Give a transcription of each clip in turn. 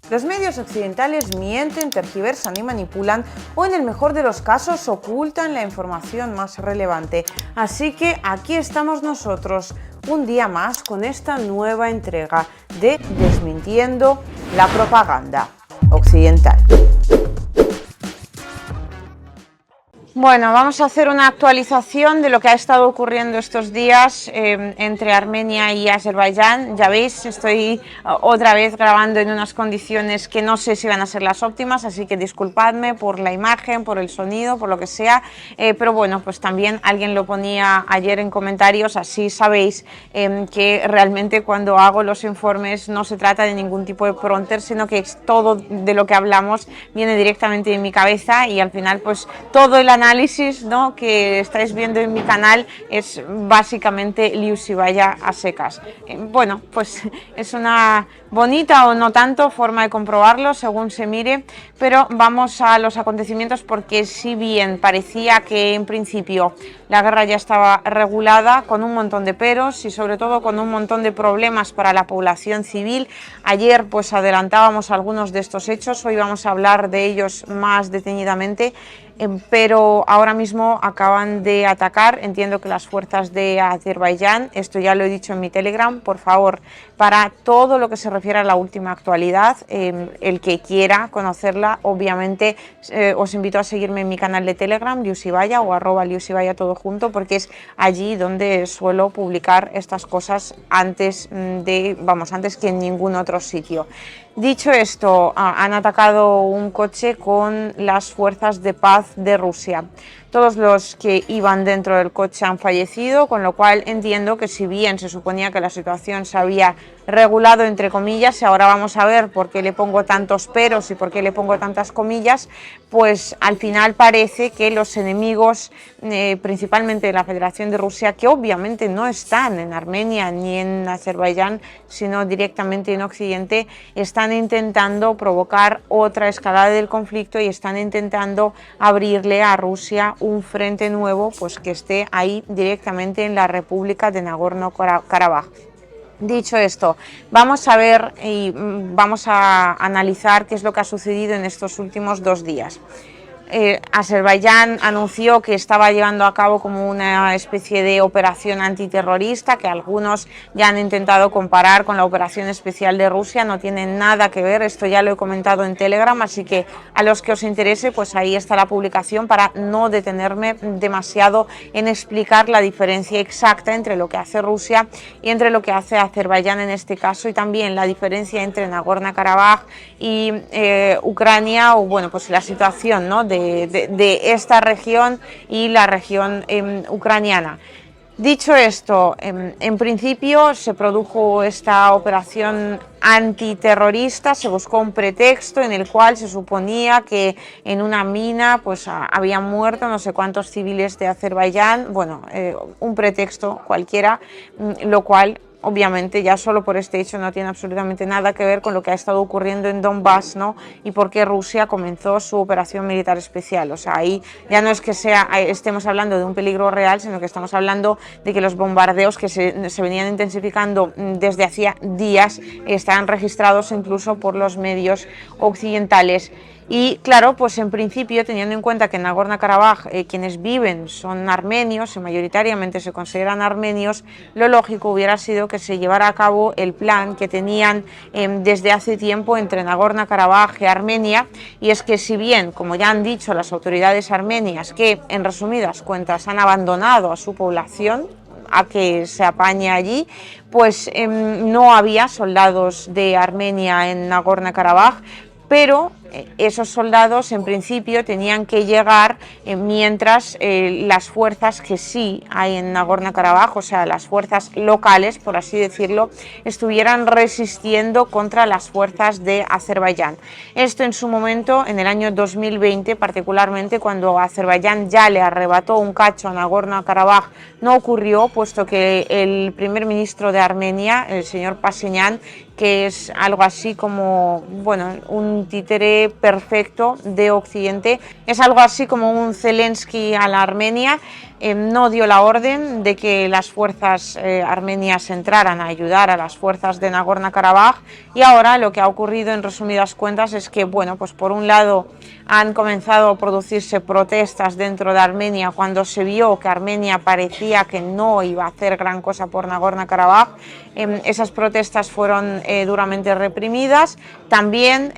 Los medios occidentales mienten, tergiversan y manipulan, o en el mejor de los casos ocultan la información más relevante. Así que aquí estamos nosotros, un día más, con esta nueva entrega de Desmintiendo la propaganda occidental. Bueno, vamos a hacer una actualización de lo que ha estado ocurriendo estos días entre Armenia y Azerbaiyán. Ya veis, estoy otra vez grabando en unas condiciones que no sé si van a ser las óptimas, así que disculpadme por la imagen, por el sonido, por lo que sea, pero bueno, pues también alguien lo ponía ayer en comentarios, así sabéis que realmente cuando hago los informes no se trata de ningún tipo de prompter, sino que todo de lo que hablamos viene directamente de mi cabeza y al final pues todo el análisis, ¿no?, que estáis viendo en mi canal es básicamente Liusivaya a secas. Bueno, pues es una bonita o no tanto forma de comprobarlo según se mire, pero vamos a los acontecimientos, porque si bien parecía que en principio la guerra ya estaba regulada, con un montón de peros y sobre todo con un montón de problemas para la población civil, ayer pues adelantábamos algunos de estos hechos, hoy vamos a hablar de ellos más detenidamente. Pero ahora mismo acaban de atacar, entiendo que las fuerzas de Azerbaiyán, esto ya lo he dicho en mi Telegram, por favor, para todo lo que se refiere a la última actualidad, el que quiera conocerla, obviamente os invito a seguirme en mi canal de Telegram, Liusivaya o @Liusivaya todo junto, porque es allí donde suelo publicar estas cosas antes que en ningún otro sitio. Dicho esto, han atacado un coche con las fuerzas de paz de Rusia. Todos los que iban dentro del coche han fallecido, con lo cual entiendo que si bien se suponía que la situación se había regulado, entre comillas, y ahora vamos a ver por qué le pongo tantos peros y por qué le pongo tantas comillas, pues al final parece que los enemigos, principalmente de la Federación de Rusia, que obviamente no están en Armenia ni en Azerbaiyán, sino directamente en Occidente, están intentando provocar otra escalada del conflicto y están intentando abrirle a Rusia un frente nuevo, pues que esté ahí directamente en la República de Nagorno-Karabaj. Dicho esto, vamos a ver y vamos a analizar qué es lo que ha sucedido en estos últimos 2 días. Azerbaiyán anunció que estaba llevando a cabo como una especie de operación antiterrorista, que algunos ya han intentado comparar con la operación especial de Rusia. No tiene nada que ver, esto ya lo he comentado en Telegram, así que a los que os interese, pues ahí está la publicación para no detenerme demasiado en explicar la diferencia exacta entre lo que hace Rusia y entre lo que hace Azerbaiyán en este caso, y también la diferencia entre Nagorno-Karabaj y Ucrania, o bueno, pues la situación, ¿no?, de esta región y la región ucraniana. Dicho esto, en principio se produjo esta operación antiterrorista, se buscó un pretexto en el cual se suponía que en una mina pues habían muerto no sé cuántos civiles de Azerbaiyán, bueno, un pretexto cualquiera, lo cual obviamente ya solo por este hecho no tiene absolutamente nada que ver con lo que ha estado ocurriendo en Donbass, ¿no?, y por qué Rusia comenzó su operación militar especial. O sea, ahí ya no es que estemos hablando de un peligro real, sino que estamos hablando de que los bombardeos que se venían intensificando desde hacía días están registrados incluso por los medios occidentales. Y claro, pues en principio, teniendo en cuenta que en Nagorno-Karabaj quienes viven son armenios y mayoritariamente se consideran armenios, lo lógico hubiera sido que se llevara a cabo el plan que tenían desde hace tiempo entre Nagorno-Karabaj y Armenia, y es que si bien, como ya han dicho las autoridades armenias, que en resumidas cuentas han abandonado a su población a que se apañe allí, pues no había soldados de Armenia en Nagorno-Karabaj, pero esos soldados en principio tenían que llegar mientras las fuerzas que sí hay en Nagorno-Karabaj, o sea, las fuerzas locales, por así decirlo, estuvieran resistiendo contra las fuerzas de Azerbaiyán. Esto en su momento, en el año 2020, particularmente cuando Azerbaiyán ya le arrebató un cacho a Nagorno-Karabaj, no ocurrió, puesto que el primer ministro de Armenia, el señor Pashinyan, que es algo así como, bueno, un títere perfecto de Occidente, es algo así como un Zelensky a la Armenia, no dio la orden de que las fuerzas armenias entraran a ayudar a las fuerzas de Nagorno-Karabaj, y ahora lo que ha ocurrido en resumidas cuentas es que, bueno, pues por un lado han comenzado a producirse protestas dentro de Armenia cuando se vio que Armenia parecía que no iba a hacer gran cosa por Nagorno-Karabaj. Esas protestas fueron duramente reprimidas. También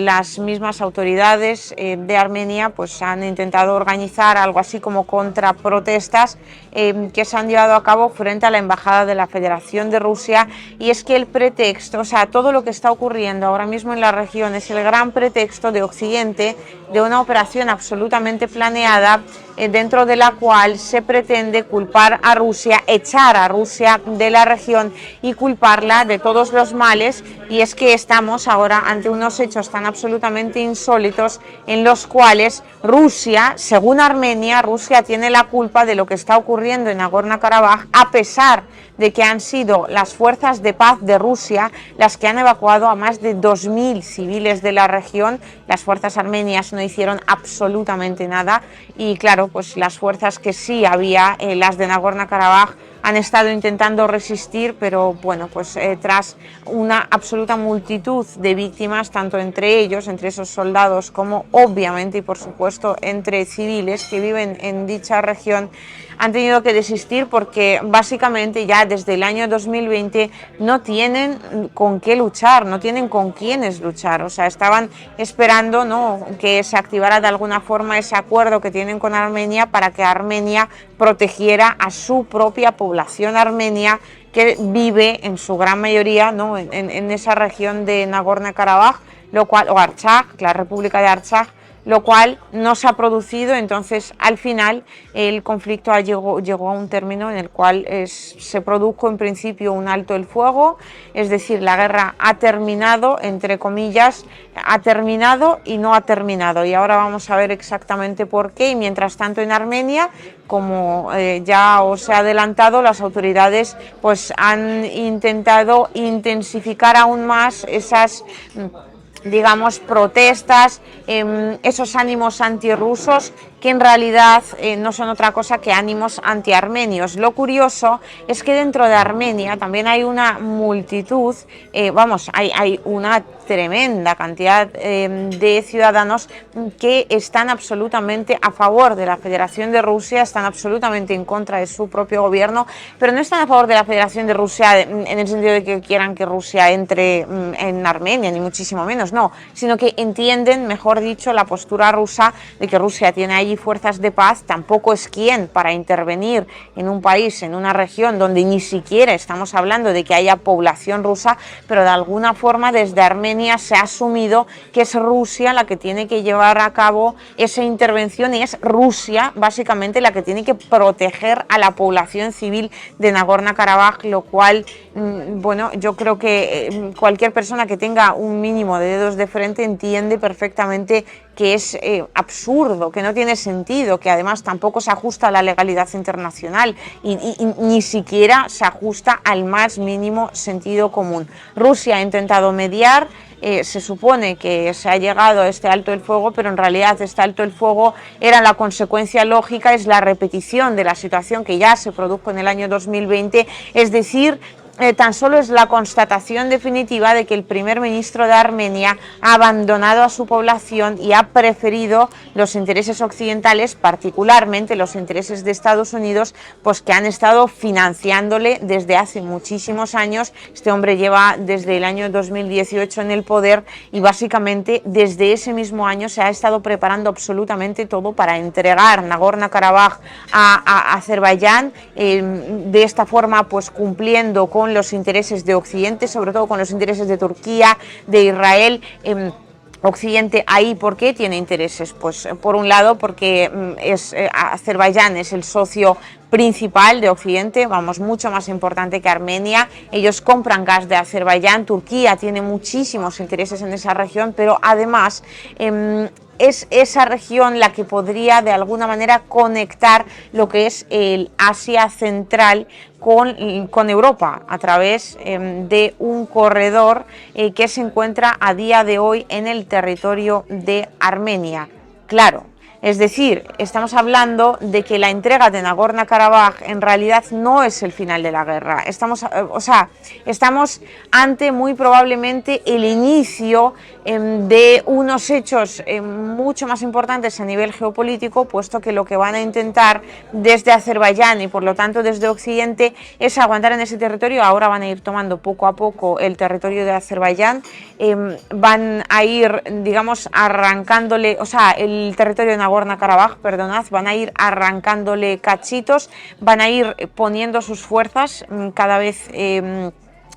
las mismas autoridades de Armenia pues han intentado organizar algo así como contraprotestas que se han llevado a cabo frente a la embajada de la Federación de Rusia, y es que el pretexto, o sea, todo lo que está ocurriendo ahora mismo en la región es el gran pretexto de Occidente de una operación absolutamente planeada dentro de la cual se pretende culpar a Rusia, echar a Rusia de la región y culparla de todos los males. Y es que estamos ahora ante unos hechos tan absolutamente insólitos en los cuales Rusia, según Armenia, Rusia tiene la culpa de lo que está ocurriendo en Nagorno-Karabaj, a pesar de que han sido las fuerzas de paz de Rusia las que han evacuado a más de 2000 civiles de la región. Las fuerzas armenias no hicieron absolutamente nada, y claro, pues las fuerzas que sí había, las de Nagorno-Karabaj, han estado intentando resistir, pero bueno, pues tras una absoluta multitud de víctimas, tanto entre ellos, entre esos soldados, como obviamente y por supuesto entre civiles que viven en dicha región, han tenido que desistir porque básicamente ya desde el año 2020 no tienen con qué luchar, no tienen con quiénes luchar. O sea, estaban esperando, ¿no?, que se activara de alguna forma ese acuerdo que tienen con Armenia para que Armenia protegiera a su propia población armenia que vive en su gran mayoría, ¿no?, en esa región de Nagorno-Karabaj, lo cual, o Artsaj, la República de Artsaj, lo cual no se ha producido. Entonces, al final, el conflicto llegó a un término en el cual se produjo en principio un alto el fuego, es decir, la guerra ha terminado, entre comillas, ha terminado y no ha terminado, y ahora vamos a ver exactamente por qué. Y mientras tanto en Armenia, como ya os he adelantado, las autoridades pues han intentado intensificar aún más esas, digamos, protestas, esos ánimos antirrusos que en realidad no son otra cosa que ánimos antiarmenios. Lo curioso es que dentro de Armenia también hay una multitud, hay una tremenda cantidad de ciudadanos que están absolutamente a favor de la Federación de Rusia, están absolutamente en contra de su propio gobierno, pero no están a favor de la Federación de Rusia en el sentido de que quieran que Rusia entre en Armenia, ni muchísimo menos, no, sino que entienden, mejor dicho, la postura rusa de que Rusia tiene allí fuerzas de paz, tampoco es quien para intervenir en un país, en una región donde ni siquiera estamos hablando de que haya población rusa, pero de alguna forma desde Armenia se ha asumido que es Rusia la que tiene que llevar a cabo esa intervención, y es Rusia básicamente la que tiene que proteger a la población civil de Nagorno-Karabaj, lo cual, bueno, yo creo que cualquier persona que tenga un mínimo de dedos de frente entiende perfectamente que es absurdo, que no tiene sentido, que además tampoco se ajusta a la legalidad internacional y ni siquiera se ajusta al más mínimo sentido común. Rusia ha intentado mediar, se supone que se ha llegado a este alto el fuego, pero en realidad este alto el fuego era la consecuencia lógica, es la repetición de la situación que ya se produjo en el año 2020, es decir, tan solo es la constatación definitiva de que el primer ministro de Armenia ha abandonado a su población y ha preferido los intereses occidentales, particularmente los intereses de Estados Unidos, pues que han estado financiándole desde hace muchísimos años. Este hombre lleva desde el año 2018 en el poder y básicamente desde ese mismo año se ha estado preparando absolutamente todo para entregar Nagorno-Karabaj a Azerbaiyán, de esta forma pues cumpliendo con los intereses de Occidente, sobre todo con los intereses de Turquía, de Israel. Occidente ahí, ¿por qué tiene intereses? Pues por un lado porque Azerbaiyán es el socio principal de Occidente, vamos, mucho más importante que Armenia. Ellos compran gas de Azerbaiyán. Turquía tiene muchísimos intereses en esa región, pero además es esa región la que podría de alguna manera conectar lo que es el Asia Central con Europa a través de un corredor que se encuentra a día de hoy en el territorio de Armenia. Claro, Es decir, estamos hablando de que la entrega de Nagorno-Karabaj en realidad no es el final de la guerra. Estamos ante muy probablemente el inicio de unos hechos mucho más importantes a nivel geopolítico, puesto que lo que van a intentar desde Azerbaiyán y por lo tanto desde Occidente es aguantar en ese territorio. Ahora van a ir tomando poco a poco el territorio de Azerbaiyán, van a ir, digamos, arrancándole, o sea, el territorio de Nagorno-Karabaj, perdonad, van a ir arrancándole cachitos, van a ir poniendo sus fuerzas cada vez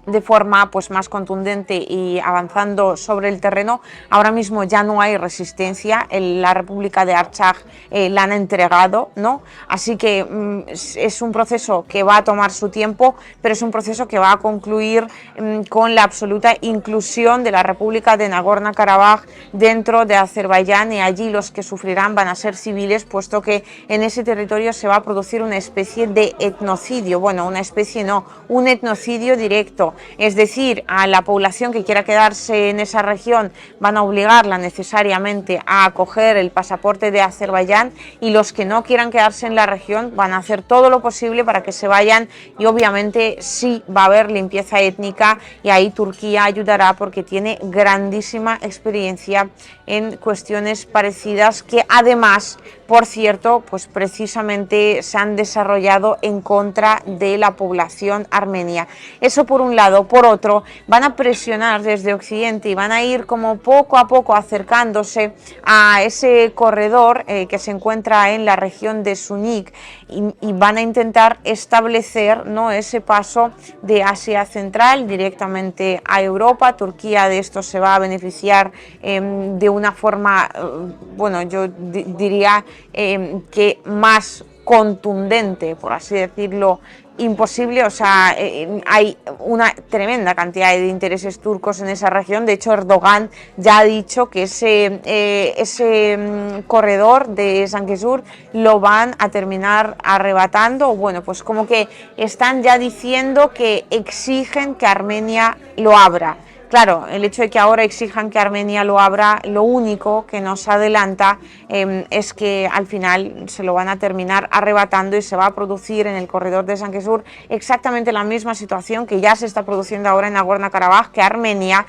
de forma pues más contundente y avanzando sobre el terreno. Ahora mismo ya no hay resistencia, la República de Artsaj la han entregado, ¿no? Así que es un proceso que va a tomar su tiempo, pero es un proceso que va a concluir con la absoluta inclusión de la República de Nagorno-Karabaj dentro de Azerbaiyán, y allí los que sufrirán van a ser civiles, puesto que en ese territorio se va a producir una especie de etnocidio, bueno, una especie no, un etnocidio directo. Es decir, a la población que quiera quedarse en esa región van a obligarla necesariamente a acoger el pasaporte de Azerbaiyán, y los que no quieran quedarse en la región van a hacer todo lo posible para que se vayan, y obviamente sí va a haber limpieza étnica, y ahí Turquía ayudará porque tiene grandísima experiencia en cuestiones parecidas, que además, por cierto, pues precisamente se han desarrollado en contra de la población armenia. Eso por un lado. Por otro, van a presionar desde Occidente y van a ir como poco a poco acercándose a ese corredor que se encuentra en la región de Sunik, y van a intentar establecer, ¿no?, ese paso de Asia Central directamente a Europa. Turquía de esto se va a beneficiar de una forma, bueno, yo diría que más contundente, por así decirlo, imposible. O sea, hay una tremenda cantidad de intereses turcos en esa región. De hecho, Erdogan ya ha dicho que ese corredor de Sankesur lo van a terminar arrebatando. Bueno, pues como que están ya diciendo que exigen que Armenia lo abra. Claro, el hecho de que ahora exijan que Armenia lo abra, lo único que nos adelanta es que al final se lo van a terminar arrebatando, y se va a producir en el corredor de Sankesur exactamente la misma situación que ya se está produciendo ahora en Nagorno-Karabaj, que Armenia,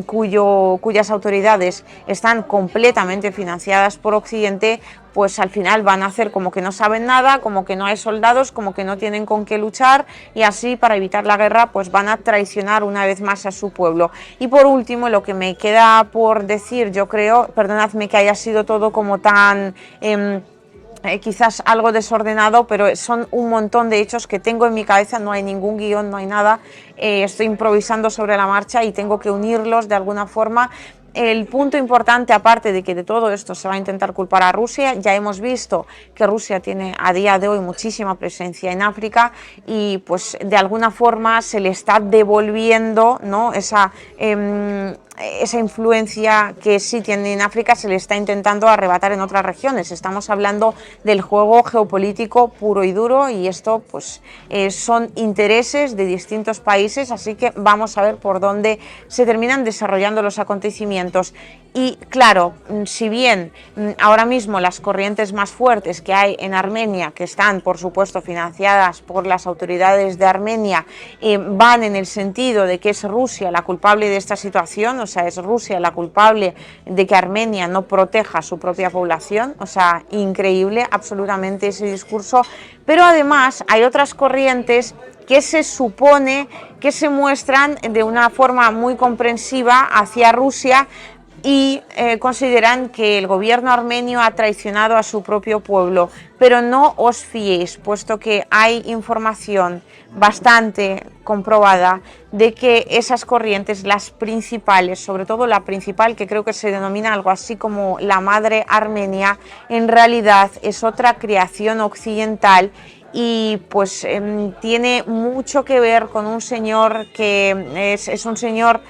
cuyas autoridades están completamente financiadas por Occidente, pues al final van a hacer como que no saben nada, como que no hay soldados, como que no tienen con qué luchar, y así, para evitar la guerra, pues van a traicionar una vez más a su pueblo. Y por último, lo que me queda por decir, yo creo, perdonadme que haya sido todo como tan quizás algo desordenado, pero son un montón de hechos que tengo en mi cabeza, no hay ningún guión, no hay nada, estoy improvisando sobre la marcha y tengo que unirlos de alguna forma. El punto importante, aparte de que de todo esto se va a intentar culpar a Rusia, ya hemos visto que Rusia tiene a día de hoy muchísima presencia en África, y pues de alguna forma se le está devolviendo, ¿no?, esa influencia que sí tiene en África, se le está intentando arrebatar en otras regiones. Estamos hablando del juego geopolítico puro y duro, y esto pues son intereses de distintos países, así que vamos a ver por dónde se terminan desarrollando los acontecimientos. Y claro, si bien ahora mismo las corrientes más fuertes que hay en Armenia, que están por supuesto financiadas por las autoridades de Armenia, van en el sentido de que es Rusia la culpable de esta situación, o sea, es Rusia la culpable de que Armenia no proteja a su propia población, o sea, increíble absolutamente ese discurso. Pero además hay otras corrientes que se supone que se muestran de una forma muy comprensiva hacia Rusia, y consideran que el gobierno armenio ha traicionado a su propio pueblo. Pero no os fiéis, puesto que hay información bastante comprobada de que esas corrientes, las principales, sobre todo la principal, que creo que se denomina algo así como la madre Armenia, en realidad es otra creación occidental, y pues tiene mucho que ver con un señor que es un señor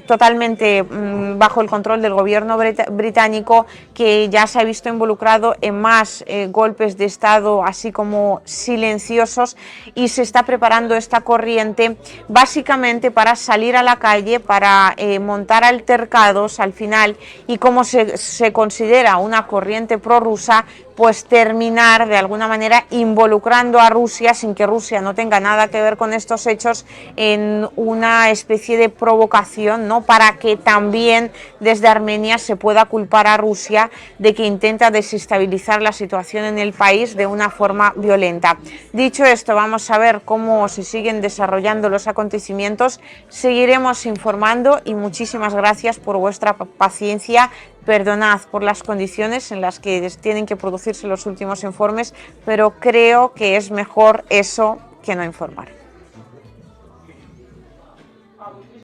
totalmente bajo el control del gobierno británico, que ya se ha visto involucrado en más pequeños golpes de Estado, así como silenciosos, y se está preparando esta corriente básicamente para salir a la calle, para montar altercados al final, y como se considera una corriente prorrusa, pues terminar de alguna manera involucrando a Rusia, sin que Rusia no tenga nada que ver con estos hechos, en una especie de provocación, ¿no?, para que también desde Armenia se pueda culpar a Rusia de que intenta desestabilizar la situación en el país de una forma violenta. Dicho esto, vamos a ver cómo se siguen desarrollando los acontecimientos, seguiremos informando y muchísimas gracias por vuestra paciencia. Perdonad por las condiciones en las que tienen que producirse los últimos informes, pero creo que es mejor eso que no informar.